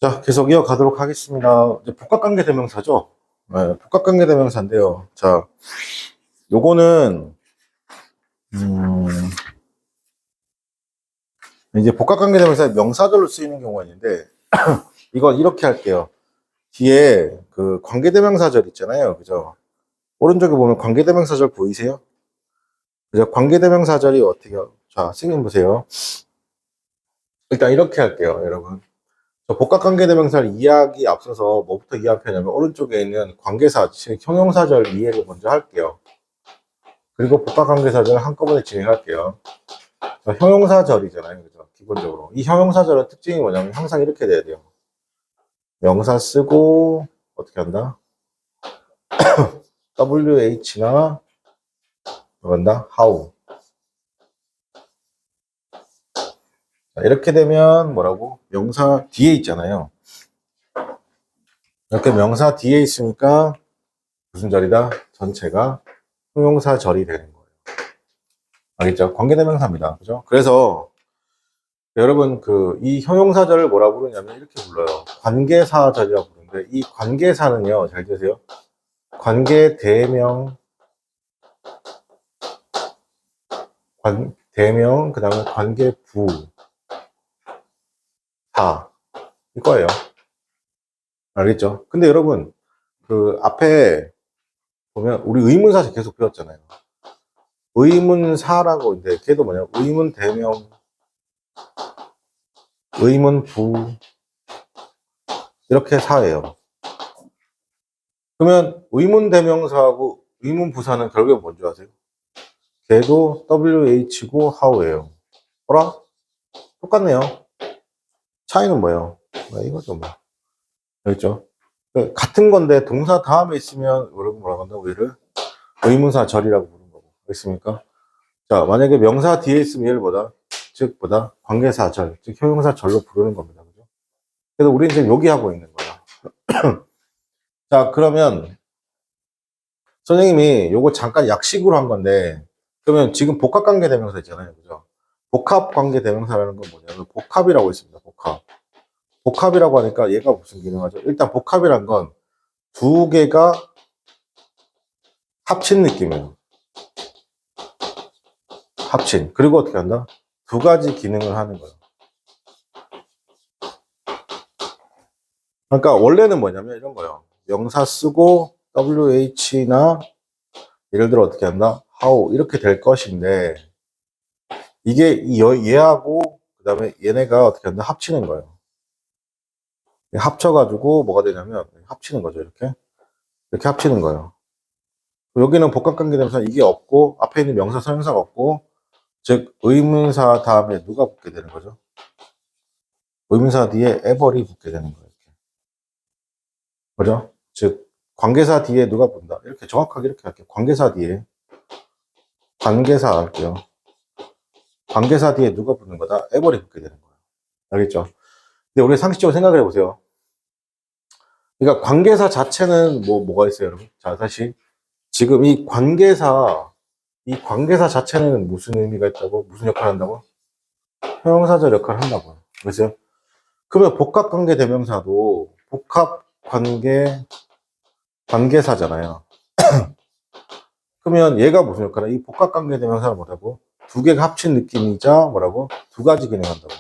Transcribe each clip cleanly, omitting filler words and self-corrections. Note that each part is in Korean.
자, 계속 이어가도록 하겠습니다. 이제 복합관계대명사죠. 네, 복합관계대명사인데요. 자, 요거는 이제 복합관계대명사 명사절로 쓰이는 경우가 있는데 이건 이렇게 할게요. 뒤에 그 관계대명사절 있잖아요, 그죠? 오른쪽에 보면 관계대명사절 보이세요? 그죠? 관계대명사절이 어떻게요? 자, 선생님 보세요. 일단 이렇게 할게요, 여러분. 저 복합관계대명사를 이해하기 앞서서 뭐부터 이해할 거냐면 오른쪽에 있는 관계사, 즉 형용사절 이해를 먼저 할게요. 그리고 복합관계사절을 한꺼번에 진행할게요. 형용사절이잖아요. 그죠? 기본적으로. 이 형용사절의 특징이 뭐냐면 항상 이렇게 돼야 돼요. 명사 쓰고, 어떻게 한다? WH나, 뭐간다? how. 자, 이렇게 되면 뭐라고? 명사 뒤에 있잖아요. 이렇게 명사 뒤에 있으니까 무슨 절이다? 전체가 형용사절이 되는 거예요. 알겠죠? 관계대명사입니다. 그죠? 그래서 여러분 이 형용사절을 뭐라 부르냐면 이렇게 불러요. 관계사절이라고 부르는데 이 관계사는요. 잘 들으세요. 관계대명 대명 그다음에 관계부 사 이거예요. 알겠죠? 근데 여러분 그 앞에 보면 우리 의문사 계속 배웠잖아요. 의문사라고 있는데 걔도 뭐냐? 의문대명 의문부 이렇게 사예요. 그러면 의문대명사하고 의문부사는 결국에 뭔지 아세요? 걔도 WH고 how예요. 뭐라? 똑같네요. 차이는 뭐예요? 이거죠 뭐. 알겠죠? 같은 건데 동사 다음에 있으면 여러분 뭐라고 한다고 얘를 의문사절이라고 부르는 거고. 알겠습니까? 자, 만약에 명사 뒤에 있으면 얘를 즉 관계사절, 즉 형용사절로 부르는 겁니다. 그죠? 그래서 우리는 지금 여기 하고 있는 거야. 자, 그러면 선생님이 요거 잠깐 약식으로 한 건데 그러면 지금 복합관계대명사 있잖아요. 그죠? 복합관계대명사라는 건 뭐냐면 복합이라고 있습니다. 복합이라고 하니까 얘가 무슨 기능하죠? 일단 복합이란 건 두 개가 합친 느낌이에요. 합친. 그리고 어떻게 한다? 두 가지 기능을 하는 거예요. 그러니까 원래는 뭐냐면 이런 거예요. 명사 쓰고 WH나 예를 들어 어떻게 한다? how 이렇게 될 것인데 이게 얘하고 그 다음에 얘네가 어떻게 한다? 합치는 거예요. 합쳐가지고 뭐가 되냐면 합치는 거죠. 이렇게 합치는 거예요. 여기는 복합관계대명사 이게 없고 앞에 있는 명사 선행사가 없고 즉 의문사 다음에 누가 붙게 되는 거죠? 의문사 뒤에 ever이 붙게 되는 거예요. 그죠? 즉 관계사 뒤에 누가 붙는다. 이렇게 정확하게 이렇게 할게요. 관계사 뒤에 관계사 할게요. 관계사 뒤에 누가 붙는 거다? ever이 붙게 되는 거예요. 알겠죠? 근데 우리 상식적으로 생각을 해보세요. 그러니까 관계사 자체는 뭐가 있어요, 여러분? 자, 다시 지금 이 관계사 자체는 무슨 의미가 있다고? 무슨 역할을 한다고? 형용사절 역할을 한다고요. 그렇죠? 그러면 복합관계 대명사도 관계사잖아요. 그러면 얘가 무슨 역할을? 이 복합관계 대명사를 뭐라고? 두 개가 합친 느낌이자 뭐라고? 두 가지 기능을 한다고.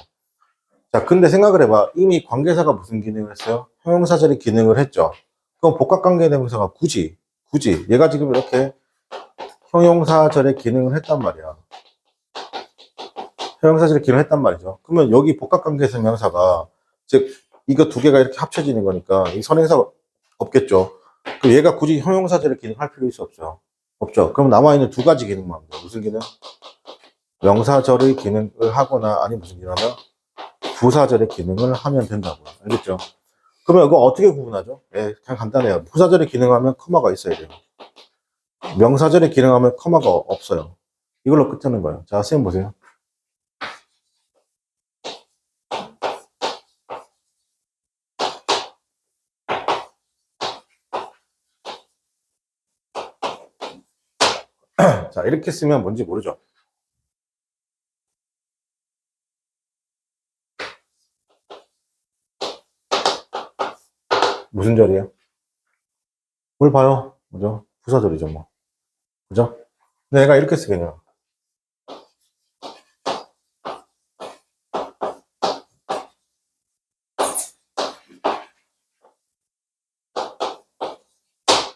자, 근데 생각을 해봐. 이미 관계사가 무슨 기능을 했어요? 형용사절이 기능을 했죠. 그럼 복합관계 대명사가 굳이 얘가 지금 이렇게 형용사절의 기능을 했단 말이야. 형용사절의 기능을 했단 말이죠. 그러면 여기 복합관계에서 명사가 즉 이거 두 개가 이렇게 합쳐지는 거니까 이 선행사가 없겠죠. 그럼 얘가 굳이 형용사절의 기능 할 필요 있어 없죠? 없죠. 그럼 남아있는 두 가지 기능만 합니다. 무슨 기능? 명사절의 기능을 하거나 아니 무슨 기능을 하면 부사절의 기능을 하면 된다고요. 알겠죠? 그러면 이거 어떻게 구분하죠? 예, 그냥 간단해요. 부사절의 기능하면 커마가 있어야 돼요. 명사절의 기능하면 커마가 없어요. 이걸로 끝내는 거예요. 자, 선생님 보세요. 자, 이렇게 쓰면 뭔지 모르죠? 무슨 절이에요? 뭘 봐요? 그죠? 부사절이죠, 뭐. 그죠? 근데 얘가 이렇게 쓰겠네요.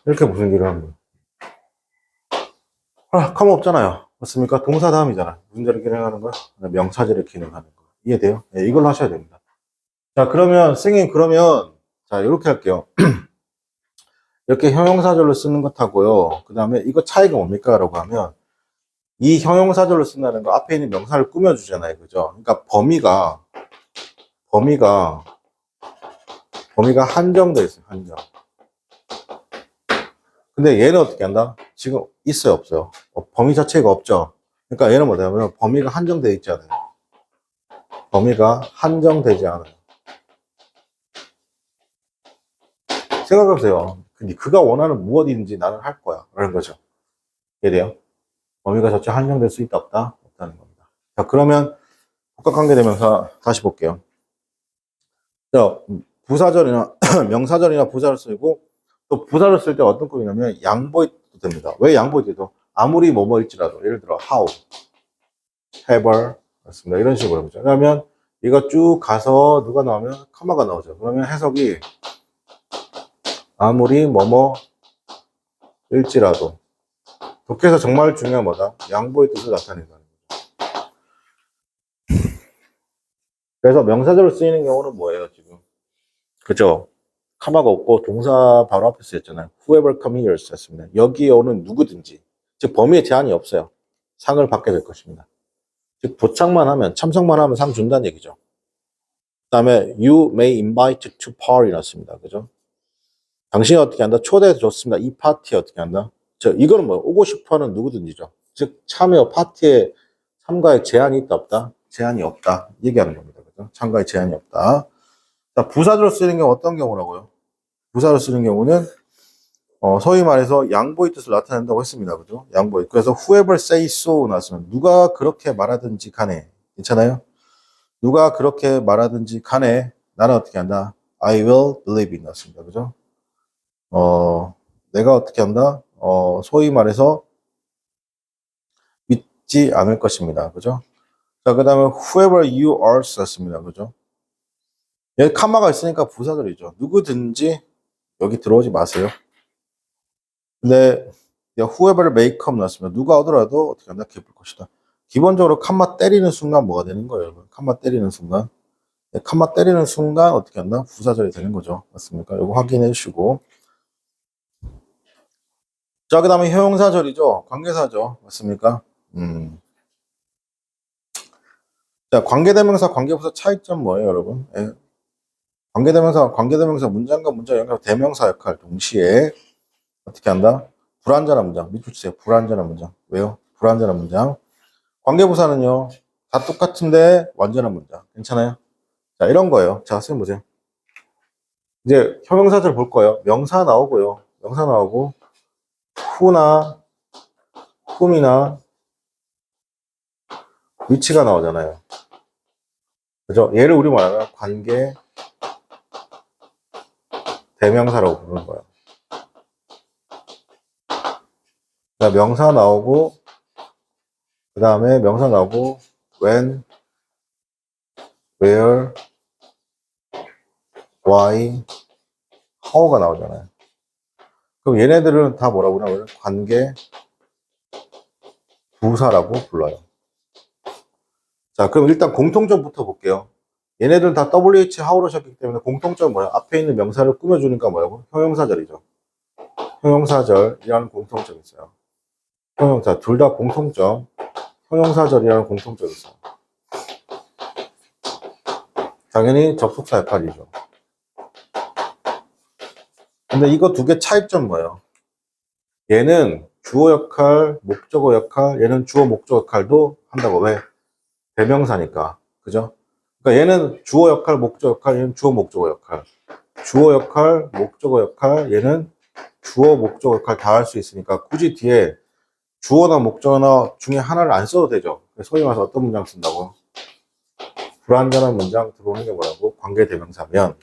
이렇게 무슨 일을 하는 거예요? 카면 없잖아요. 맞습니까? 동사 다음이잖아. 무슨 절을 기능하는 거야? 명사절을 기능하는 거. 이해돼요? 네, 이걸로 하셔야 됩니다. 자, 그러면, 선생님, 그러면, 자, 이렇게 할게요. 이렇게 형용사절로 쓰는 것하고요. 그 다음에 이거 차이가 뭡니까? 라고 하면, 이 형용사절로 쓴다는 거 앞에 있는 명사를 꾸며주잖아요. 그죠? 그러니까 범위가 한정돼 있어요. 한정. 근데 얘는 어떻게 한다? 지금 있어요, 없어요? 범위 자체가 없죠. 그러니까 얘는 뭐냐면 범위가 한정되어 있지 않아요. 범위가 한정되지 않아요. 생각해보세요. 근데 그가 원하는 무엇인지 나는 할 거야. 라는 거죠. 이해돼요? 범위가 자체 한정될 수 있다, 없다? 없다는 겁니다. 자, 그러면 복합관계대명사 다시 볼게요. 자, 부사절이나 명사절이나 부사를 쓰고 또 부사를 쓸 때 어떤 꼴이냐면 양보해도 됩니다. 왜 양보해도? 아무리 뭐뭐일지라도 예를 들어 how, ever 맞습니다. 이런 식으로 보죠. 그러면 이거 쭉 가서 누가 나오면 카마가 나오죠. 그러면 해석이 아무리 뭐뭐일지라도 독해에서 정말 중요한 뭐다? 양보의 뜻을 나타낸다는 거죠. 그래서 명사절로 쓰이는 경우는 뭐예요 지금? 그죠? 카마가 없고 동사 바로 앞에 쓰였잖아요. Whoever come here 썼습니다. 여기에 오는 누구든지 즉 범위에 제한이 없어요. 상을 받게 될 것입니다. 즉 도착만 하면 참석만 하면 상 준다는 얘기죠. 그 다음에 you may invite to party 났습니다. 그죠? 당신이 어떻게 한다? 초대해서 줬습니다. 이 파티에 어떻게 한다? 이거는 뭐 오고 싶어하는 누구든지죠. 즉 참여 파티에 참가에 제한이 있다 없다? 제한이 없다 얘기하는 겁니다. 그죠? 참가에 제한이 없다. 자, 부사로 쓰는 경우 어떤 경우라고요? 부사로 쓰는 경우는 소위 말해서 양보의 뜻을 나타낸다고 했습니다. 그죠? 양보의. 그래서 whoever say so 나왔으면 누가 그렇게 말하든지 간에 괜찮아요? 누가 그렇게 말하든지 간에 나는 어떻게 한다? I will believe it 나왔습니다. 그죠? 내가 어떻게 한다? 소위 말해서 믿지 않을 것입니다. 그죠? 자, 그 다음에 whoever you are 썼습니다. 그죠? 여기 카마가 있으니까 부사들이죠. 누구든지 여기 들어오지 마세요. 근데 whoever may come 나왔습니다. 누가 오더라도 어떻게 한다? 기쁠 것이다. 기본적으로 칸마 때리는 순간 뭐가 되는 거예요? 여러분? 칸마 때리는 순간. 칸마 때리는 순간 어떻게 한다? 부사절이 되는 거죠. 맞습니까? 이거 확인해 주시고. 자, 그 다음에 형용사절이죠. 관계사죠. 맞습니까? 자, 관계대명사, 관계부사 차이점 뭐예요, 여러분? 예. 관계대명사 문장과 문장 연결 대명사 역할 동시에 어떻게 한다? 불완전한 문장. 밑줄 치세요. 불완전한 문장. 왜요? 불완전한 문장. 관계부사는요, 다 똑같은데 완전한 문장. 괜찮아요? 자, 이런 거예요. 자, 선생님 보세요. 이제 형용사절 볼 거예요. 명사 나오고요. 명사 나오고, who나, whom이나 위치가 나오잖아요. 그죠? 얘를 우리 말하면 관계 대명사라고 부르는 거예요. 자, 명사 나오고, 그 다음에 명사 나오고, when, where, why, how가 나오잖아요. 그럼 얘네들은 다 뭐라고 하냐면 관계 부사라고 불러요. 자, 그럼 일단 공통점부터 볼게요. 얘네들은 다 WH how로 셨기 때문에 공통점은 뭐야? 앞에 있는 명사를 꾸며주니까 뭐라고? 형용사절이죠. 형용사절이라는 공통점이 있어요. 형용사, 둘 다 공통점. 형용사절이라는 공통점이 있어요. 당연히 접속사 역할이죠. 근데 이거 두 개 차이점 뭐예요? 얘는 주어 역할, 목적어 역할, 얘는 주어, 목적어 역할도 한다고. 왜? 대명사니까. 그죠? 그러니까 얘는 주어 역할, 목적어 역할, 얘는 주어, 목적어 역할. 주어 역할, 목적어 역할, 얘는 주어, 목적어 역할 다 할 수 있으니까 굳이 뒤에 주어나 목적어나 중에 하나를 안 써도 되죠. 소위 말해서 어떤 문장 쓴다고? 불완전한 문장 들어오는 게 뭐라고? 관계대명사면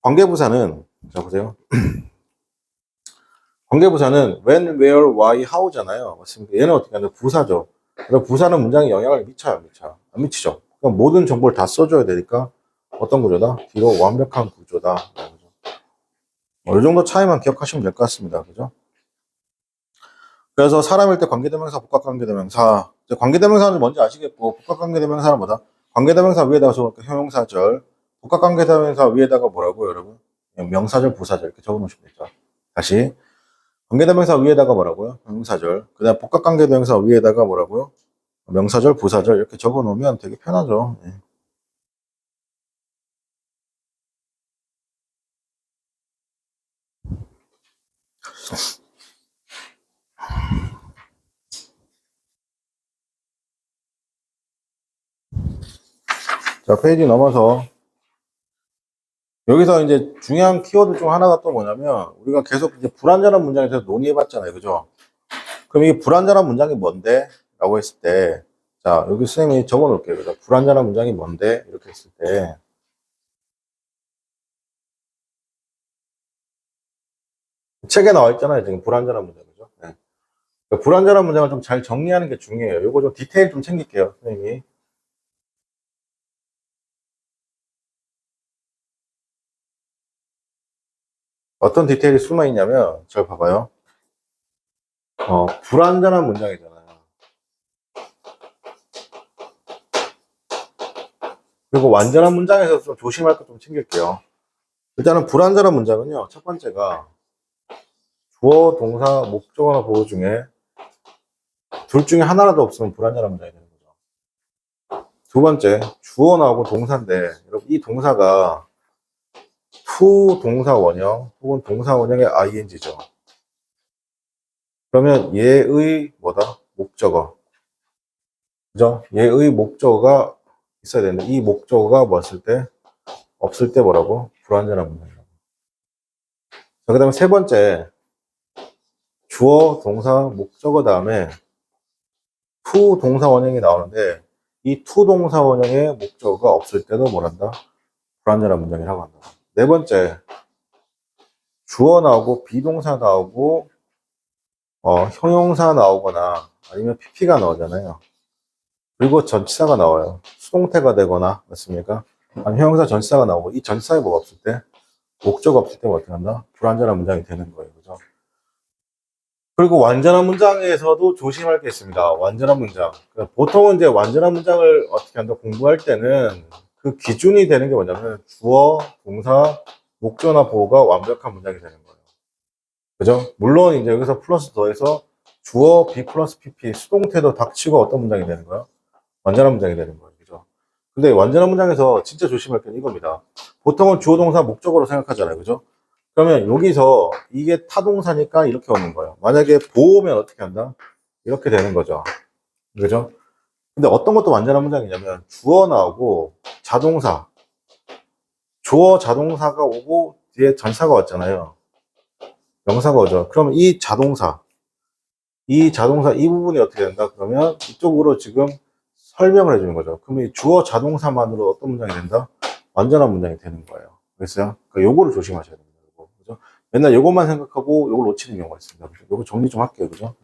관계부사는 자, 보세요. 관계부사는 when, where, why, how잖아요. 맞습니까? 얘는 어떻게 하냐? 부사죠. 그럼 부사는 문장에 영향을 미쳐요, 안 미쳐요? 안 미치죠. 그럼 모든 정보를 다 써줘야 되니까 어떤 구조다? 뒤로 완벽한 구조다. 이 정도 차이만 기억하시면 될 것 같습니다. 그죠? 그래서 사람일 때 관계대명사, 복합관계대명사. 이제 관계대명사는 뭔지 아시겠고, 복합관계대명사는 뭐다? 관계대명사 위에다가 적으니까 형용사절, 복합관계대명사 위에다가 뭐라고요, 여러분? 명사절, 부사절 이렇게 적어놓으시면 되죠. 다시. 관계대명사 위에다가 뭐라고요? 명사절. 그 다음 복합관계대명사 위에다가 뭐라고요? 명사절, 부사절 이렇게 적어 놓으면 되게 편하죠. 예. 자, 페이지 넘어서 여기서 이제 중요한 키워드 중 하나가 또 뭐냐면 우리가 계속 이제 불완전한 문장에 대해서 논의해 봤잖아요. 그죠? 그럼 이게 불완전한 문장이 뭔데? 라고 했을 때, 자, 여기 선생님이 적어 놓을게요. 그죠? 불완전한 문장이 뭔데? 이렇게 했을 때, 책에 나와 있잖아요. 지금 불완전한 문장. 그죠? 네. 그러니까 불완전한 문장을 좀 잘 정리하는 게 중요해요. 요거 좀 디테일 좀 챙길게요. 선생님이. 어떤 디테일이 숨어 있냐면, 잘 봐봐요. 불완전한 문장이잖아요. 그리고 완전한 문장에서 좀 조심할 것 좀 챙길게요. 일단은 불완전한 문장은요, 첫 번째가 주어, 동사, 목적어나 보호 중에 둘 중에 하나라도 없으면 불완전한 문장이 되는 거죠. 두 번째, 주어 나오고 동사인데, 여러분, 이 동사가 to 동사 원형 혹은 동사 원형의 ing죠. 그러면 얘의 뭐다? 목적어. 그죠? 얘의 목적어가 있어야 되는데, 이 목적어가 뭐였을 때? 없을 때 뭐라고? 불완전한 문장이라고. 자, 그 다음에 세 번째, 주어, 동사, 목적어 다음에 to 동사 원형이 나오는데 이 to 동사 원형의 목적어가 없을 때도 뭐란다? 불완전한 문장이라고 한다. 네 번째, 주어 나오고 비동사 나오고 형용사 나오거나 아니면 PP가 나오잖아요. 그리고 전치사가 나와요. 수동태가 되거나 맞습니까? 아니 형용사 전치사가 나오고 이 전치사에 뭐가 없을 때 목적어 없을 때 어떻게 한다? 불완전한 문장이 되는 거예요. 그죠? 그리고 완전한 문장에서도 조심할 게 있습니다. 완전한 문장. 그러니까 보통은 이제 완전한 문장을 어떻게 한다 공부할 때는 그 기준이 되는 게 뭐냐면 주어, 동사, 목조나 보호가 완벽한 문장이 되는 거예요. 그죠? 물론 이제 여기서 플러스 더해서 주어, B 플러스 PP, 수동태도 닥치고 어떤 문장이 되는 거예요? 완전한 문장이 되는 거예요. 그죠? 근데 완전한 문장에서 진짜 조심할 게 이겁니다. 보통은 주어, 동사, 목적으로 생각하잖아요. 그죠? 그러면 여기서 이게 타동사니까 이렇게 오는 거예요. 만약에 보호면 어떻게 한다? 이렇게 되는 거죠. 그죠? 근데 어떤 것도 완전한 문장이냐면 주어 나오고 자동사, 주어 자동사가 오고 뒤에 전사가 왔잖아요. 명사가 오죠. 그럼 이 자동사 이 부분이 어떻게 된다? 그러면 이쪽으로 지금 설명을 해주는 거죠. 그럼 이 주어 자동사만으로 어떤 문장이 된다? 완전한 문장이 되는 거예요. 그랬어요? 그러니까 요거를 조심하셔야 됩니다. 요거. 그죠? 맨날 요것만 생각하고 요걸 놓치는 경우가 있습니다. 요거 정리 좀 할게요. 그죠?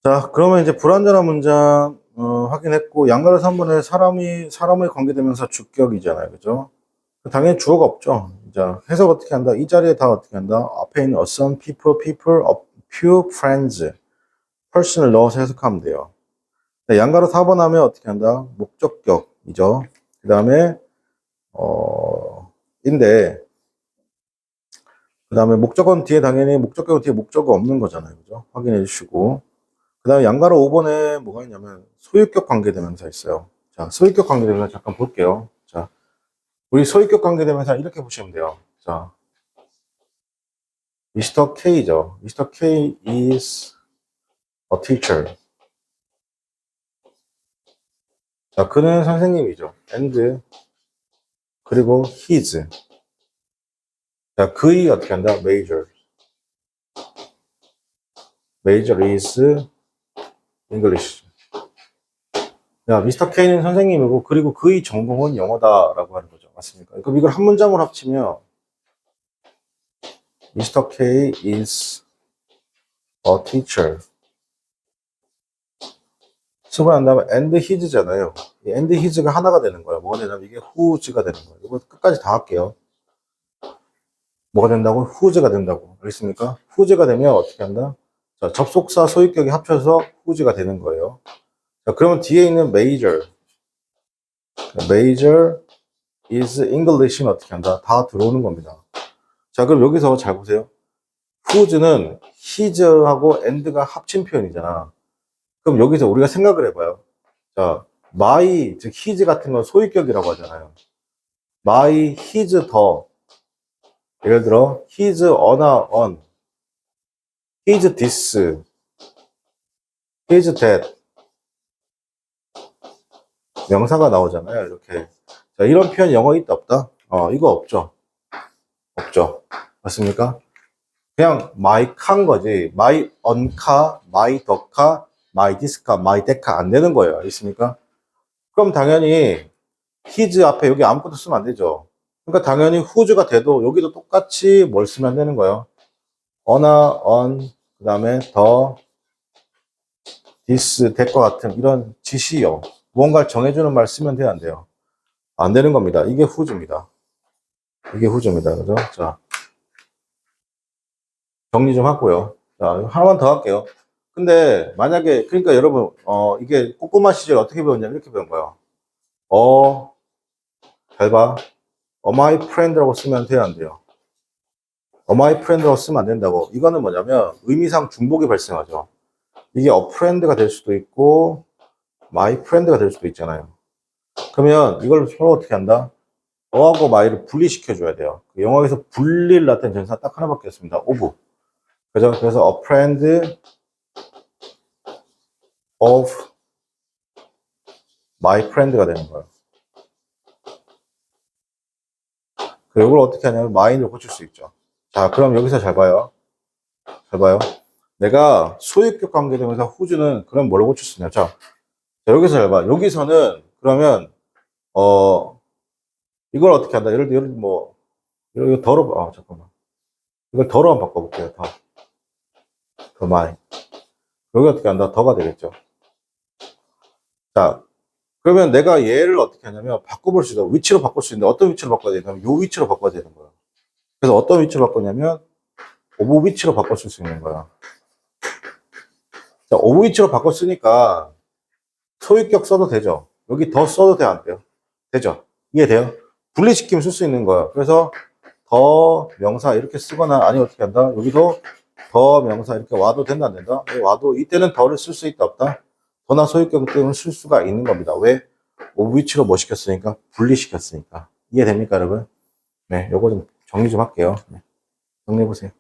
자, 그러면 이제 불완전한 문장 확인했고 양가로 3번에 사람의 관계대명사 주격이잖아요. 그죠? 당연히 주어가 없죠. 자, 해석 어떻게 한다? 이 자리에 다 어떻게 한다? 앞에 있는 some people, a few friends, person을 넣어서 해석하면 돼요. 네, 양가로 4번 하면 어떻게 한다? 목적격이죠. 그 다음에 인데 그 다음에 목적어는 뒤에 당연히 목적격은 뒤에 목적어 없는 거잖아요. 그죠? 확인해 주시고 그 다음에 양가로 5번에 뭐가 있냐면 소유격 관계대명사 있어요. 자, 소유격 관계대명사 잠깐 볼게요. 자, 우리 소유격 관계대명사 이렇게 보시면 돼요. 자, 미스터 K죠. 미스터 K is a teacher. 자, 그는 선생님이죠. and 그리고 his. 자, 그의 어떻게 한다? major. major is English. 야, 미스터 K는 선생님이고 그리고 그의 전공은 영어다라고 하는 거죠. 맞습니까? 그럼 이걸 한 문장으로 합치면 미스터 K is a teacher. 수반한 다음에 and his잖아요. 이 and his가 하나가 되는 거예요. 뭐가 되냐면 이게 who's가 되는 거예요. 이거 끝까지 다 할게요. 뭐가 된다고? who's가 된다고. 알겠습니까? who's가 되면 어떻게 한다? 자, 접속사 소유격이 합쳐서 who's가 되는 거예요. 자, 그러면 뒤에 있는 major is English는 어떻게 한다? 다 들어오는 겁니다. 자, 그럼 여기서 잘 보세요. who's는 his하고 and가 합친 표현이잖아. 그럼 여기서 우리가 생각을 해봐요. 자, my, 즉 his 같은 건 소유격이라고 하잖아요. my, his, 더. 예를 들어 his, on, his this, his that 명사가 나오잖아요. 이렇게. 자, 이런 표현 영어에 있다 없다? 이거 없죠. 없죠. 맞습니까? 그냥 my 칸 거지. my on 카, my the 카, my this 카, my that 카 안 되는 거예요. 알겠습니까? 그럼 당연히 his 앞에 여기 아무것도 쓰면 안 되죠. 그러니까 당연히 who's가 돼도 여기도 똑같이 뭘 쓰면 안 되는 거예요. on나 on, 그 다음에 the, this, that과 같은 이런 지시요. 무언가를 정해주는 말 쓰면 돼요, 안 돼요? 안 되는 겁니다. 이게 who's입니다. 이게 who's입니다. 그죠? 자, 정리 좀 하고요. 자, 하나만 더 할게요. 근데 만약에 그러니까 여러분 이게 꼬꼬마 시절 어떻게 배웠냐면 이렇게 배운 거예요. 잘 봐. my friend라고 쓰면 돼요, 안 돼요? my friend라고 쓰면 안 된다고. 이거는 뭐냐면 의미상 중복이 발생하죠. 이게 a friend가 될 수도 있고 my friend가 될 수도 있잖아요. 그러면 이걸 서로 어떻게 한다? 어하고 my를 분리시켜 줘야 돼요. 영어에서 분리를 나타낸 전사 딱 하나밖에 없습니다. of. 그죠? 그래서 a friend of my friend가 되는 거예요. 이걸 어떻게 하냐면 my를 고칠 수 있죠. 자, 그럼 여기서 잘 봐요. 잘 봐요. 내가 소유격 관계대명사 who's는 그럼 뭐라고 고칠 수 있냐? 자, 여기서 잘 봐. 여기서는 그러면 이걸 어떻게 한다? 예를 들어 뭐 이거 잠깐만. 이걸 더로 한번 바꿔볼게요. 더 my. 여기 어떻게 한다? 더가 되겠죠. 자, 그러면 내가 얘를 어떻게 하냐면 바꿔볼 수 있다. 위치로 바꿀 수 있는데 어떤 위치로 바꿔야 되냐면 요 위치로 바꿔야 되는 거야. 그래서 어떤 위치로 바꾸냐면 오브 위치로 바꿔 쓸 수 있는 거야. 자, 오브 위치로 바꿔 쓰니까 소유격 써도 되죠. 여기 더 써도 돼, 안 돼요? 되죠. 이해돼요? 분리시키면 쓸 수 있는 거야. 그래서 더 명사 이렇게 쓰거나 아니 어떻게 한다? 여기도 더 명사 이렇게 와도 된다, 안 된다? 와도 이때는 더를 쓸 수 있다, 없다? 더나 소유격 때문에 쓸 수가 있는 겁니다. 왜? 오브 위치로 뭐 시켰으니까? 분리시켰으니까. 이해됩니까, 여러분? 네, 요거 좀 정리 좀 할게요. 네, 정리해보세요.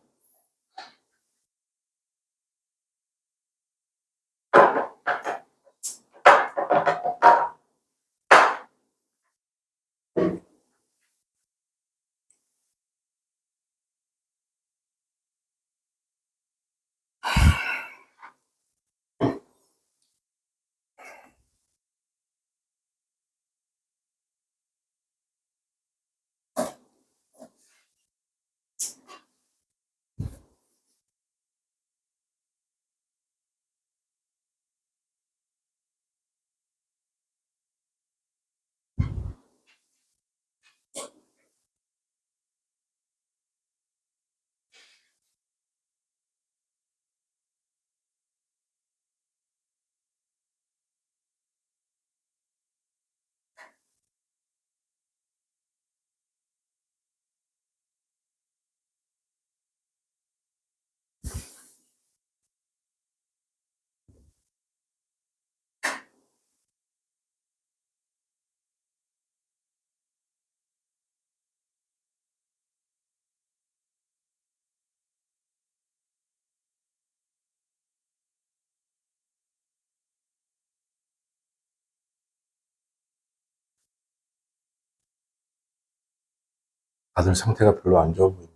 다들 상태가 별로 안 좋아 보이네.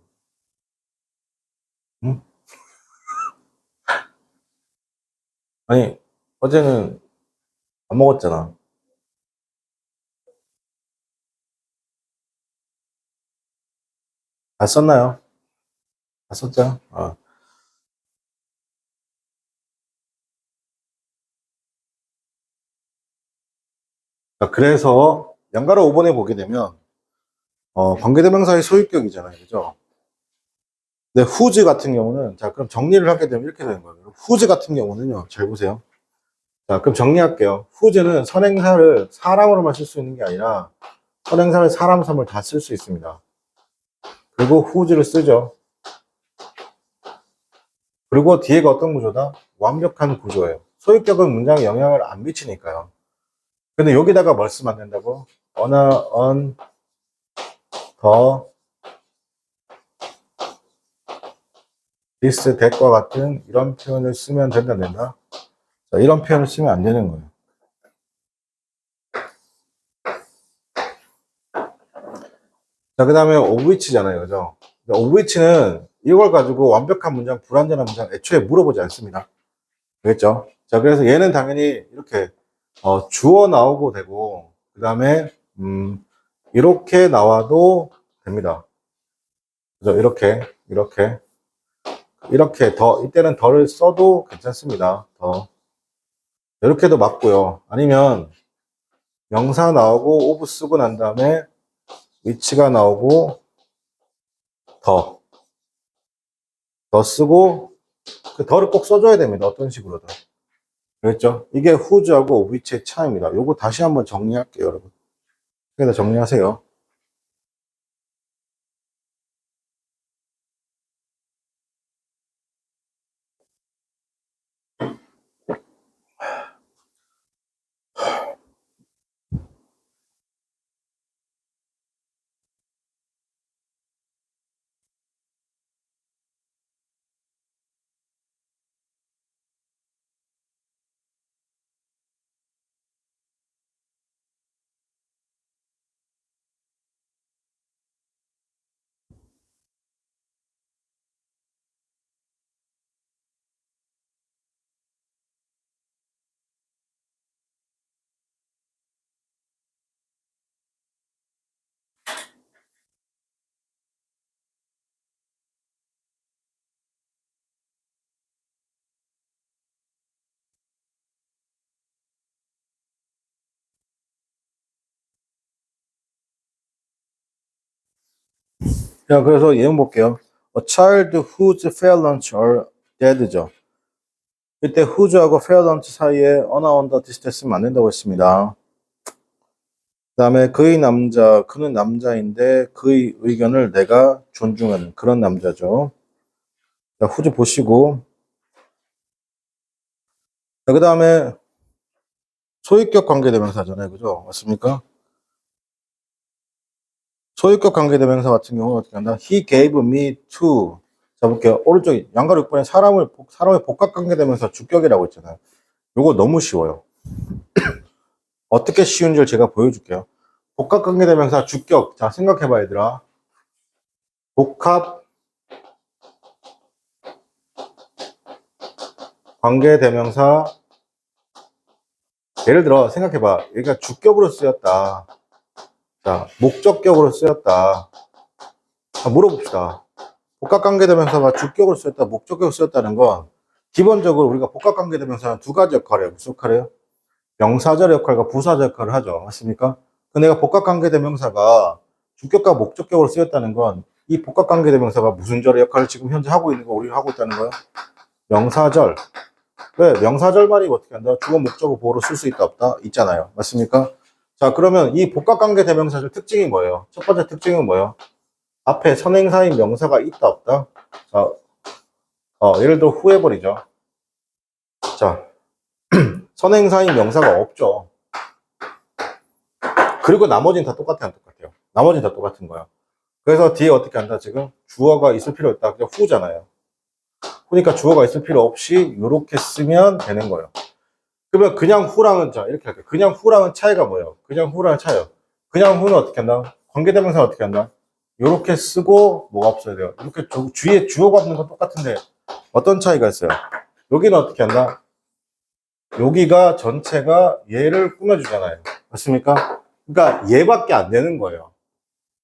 응? 아니, 어제는 안 먹었잖아. 다 썼나요? 다 썼죠? 자, 그래서 양가를 5번에 보게 되면, 관계대명사의 소유격이잖아요. 그죠? 근데 후즈 같은 경우는, 자, 그럼 정리를 하게 되면 이렇게 되는 거예요. 후즈 같은 경우는요, 잘 보세요. 자, 그럼 정리할게요. 후즈는 선행사를 사람으로만 쓸 수 있는 게 아니라, 선행사를 사람, 삼을 다 쓸 수 있습니다. 그리고 후즈를 쓰죠. 그리고 뒤에가 어떤 구조다? 완벽한 구조예요. 소유격은 문장에 영향을 안 미치니까요. 근데 여기다가 뭘 쓰면 안 된다고? 어나, 언, 더, this, that과 같은 이런 표현을 쓰면 된다? 자, 이런 표현을 쓰면 안 되는 거예요. 자, 그 다음에 of which잖아요. 그죠? of which는 이걸 가지고 완벽한 문장, 불완전한 문장 애초에 물어보지 않습니다. 알겠죠? 자, 그래서 얘는 당연히 이렇게, 주어 나오고 되고, 그 다음에, 이렇게 나와도 됩니다. 그죠? 이렇게 더, 이때는 더를 써도 괜찮습니다. 더. 이렇게도 맞고요. 아니면, 명사 나오고, of 쓰고 난 다음에, which가 나오고, 더. 더 쓰고, 그 더를 꼭 써줘야 됩니다. 어떤 식으로든. 그랬죠? 이게 who's하고 which의 차이입니다. 요거 다시 한번 정리할게요, 여러분. 여기다 정리하세요. 자, 그래서 예문 볼게요. A child whose fair lunch are dead죠. 이때 whose하고 fair lunch 사이에 unawned distance 안 된다고 했습니다. 그 다음에 그의 남자, 그는 남자인데 그의 의견을 내가 존중하는 그런 남자죠. 자, whose 보시고. 자, 그 다음에 소유격 관계대명사잖아요. 그죠? 맞습니까? 소유격 관계대명사 같은 경우는 어떻게 한다? He gave me to. 자, 볼게요. 오른쪽 양가 6번에 사람의 복합 관계대명사 주격이라고 했잖아요. 요거 너무 쉬워요. 어떻게 쉬운지를 제가 보여줄게요. 복합 관계대명사 주격. 자, 생각해봐, 얘들아. 복합 관계대명사. 예를 들어, 생각해봐. 얘가 주격으로 쓰였다. 자, 목적격으로 쓰였다. 자, 물어봅시다. 복합관계대명사가 주격으로 쓰였다, 목적격으로 쓰였다는 건 기본적으로 우리가 복합관계대명사는 두 가지 역할을 해요. 무슨 역할을 해요? 명사절 역할과 부사절 역할을 하죠. 맞습니까? 근데 내가 복합관계대명사가 주격과 목적격으로 쓰였다는 건 이 복합관계대명사가 무슨 절의 역할을 지금 현재 하고 있는 거 우리가 하고 있다는 거예요? 명사절. 왜? 명사절 말이 어떻게 한다? 주어, 목적어, 보호로 쓸 수 있다, 없다? 있잖아요. 맞습니까? 자, 그러면 이 복합관계대명사절 특징이 뭐예요? 첫 번째 특징은 뭐예요? 앞에 선행사인 명사가 있다, 없다? 자, 예를 들어 후해버리죠. 자, 선행사인 명사가 없죠. 그리고 나머지는 다 똑같아요, 안 똑같아요? 나머지는 다 똑같은 거야. 그래서 뒤에 어떻게 한다, 지금? 주어가 있을 필요 없다. 그냥 후잖아요. 그러니까 주어가 있을 필요 없이 이렇게 쓰면 되는 거예요. 그러면 그냥 후랑은, 자, 이렇게 할게요. 그냥 후랑은 차이가 뭐예요? 그냥 후랑은 차이요. 그냥 후는 어떻게 한다? 관계대명사는 어떻게 한다? 이렇게 쓰고 뭐가 없어야 돼요. 이렇게 주위에 주어가 없는 건 똑같은데 어떤 차이가 있어요? 여기는 어떻게 한다? 여기가 전체가 얘를 꾸며주잖아요. 맞습니까? 그러니까 얘밖에 안 되는 거예요.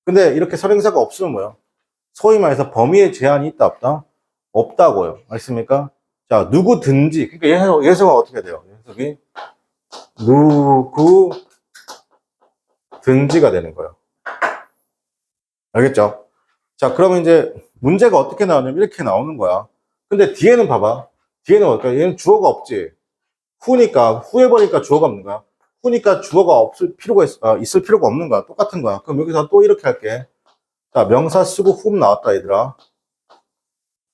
근데 이렇게 선행사가 없으면 뭐예요? 소위 말해서 범위에 제한이 있다 없다? 없다고요. 맞습니까? 자, 누구든지. 그러니까 예서가 어떻게 돼요? 예석이 누구든지가 되는 거예요. 알겠죠? 자, 그러면 이제 문제가 어떻게 나오냐면 이렇게 나오는 거야. 근데 뒤에는 봐봐. 뒤에는 뭘까? 얘는 주어가 없지. 후니까, 후해버리니까 주어가 없는 거야. 후니까 주어가 없을 필요가 있을 필요가 없는 거야. 똑같은 거야. 그럼 여기서 또 이렇게 할게. 자, 명사 쓰고 후 나왔다, 얘들아.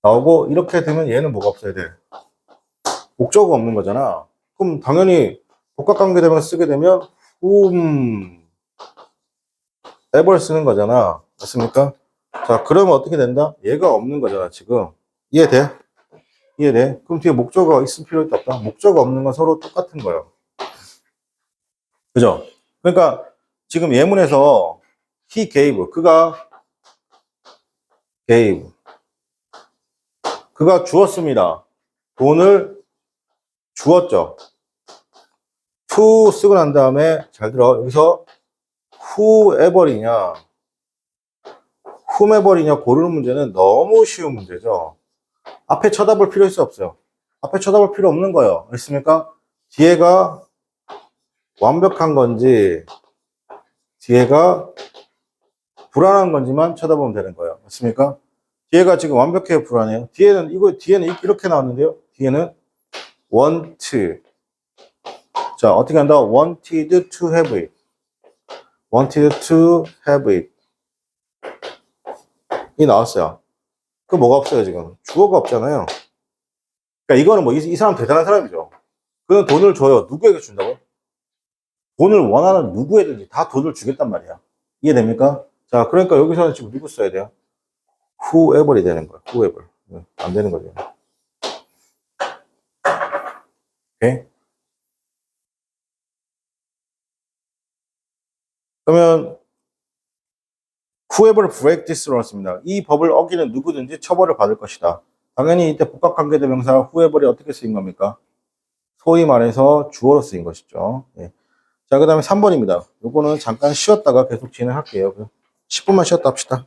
나오고, 이렇게 되면 얘는 뭐가 없어야 돼? 목적어가 없는 거잖아. 그럼 당연히 복합관계대명사 쓰게 되면 ever 쓰는 거잖아. 맞습니까? 자, 그러면 어떻게 된다? 얘가 없는 거잖아, 지금. 이해돼? 이해돼? 그럼 뒤에 목적어가 있을 필요가 없다. 목적어 없는 건 서로 똑같은 거예요. 그죠? 그러니까 지금 예문에서 he gave, 그가 gave, 그가 주었습니다. 돈을 주었죠. to 쓰고 난 다음에 잘 들어. 여기서 whoever이냐 whomever이냐 고르는 문제는 너무 쉬운 문제죠. 앞에 쳐다볼 필요 있어 없어요? 앞에 쳐다볼 필요 없는 거예요. 알겠습니까? 뒤에가 완벽한 건지 뒤에가 불안한 건지만 쳐다보면 되는 거예요. 맞습니까? 뒤에가 지금 완벽해요, 불안해요? 뒤에는 이렇게 나왔는데요. 뒤에는 want. 자, 어떻게 한다? wanted to have it. wanted to have it. 이 나왔어요. 그 뭐가 없어요, 지금? 주어가 없잖아요. 그러니까 이거는 뭐 이 사람 대단한 사람이죠. 그는 돈을 줘요. 누구에게 준다고? 돈을 원하는 누구에든지 다 돈을 주겠단 말이야. 이해됩니까? 자, 그러니까 여기서는 지금 누구 써야 돼요? whoever이 되는 거야. whoever. 안 되는 거죠. 오케이? 그러면 whoever break this로 했습니다. 이 법을 어기는 누구든지 처벌을 받을 것이다. 당연히 이때 복합관계대명사 whoever이 어떻게 쓰인 겁니까? 소위 말해서 주어로 쓰인 것이죠. 예. 자, 그 다음에 3번입니다. 요거는 잠깐 쉬었다가 계속 진행할게요. 10분만 쉬었다 합시다.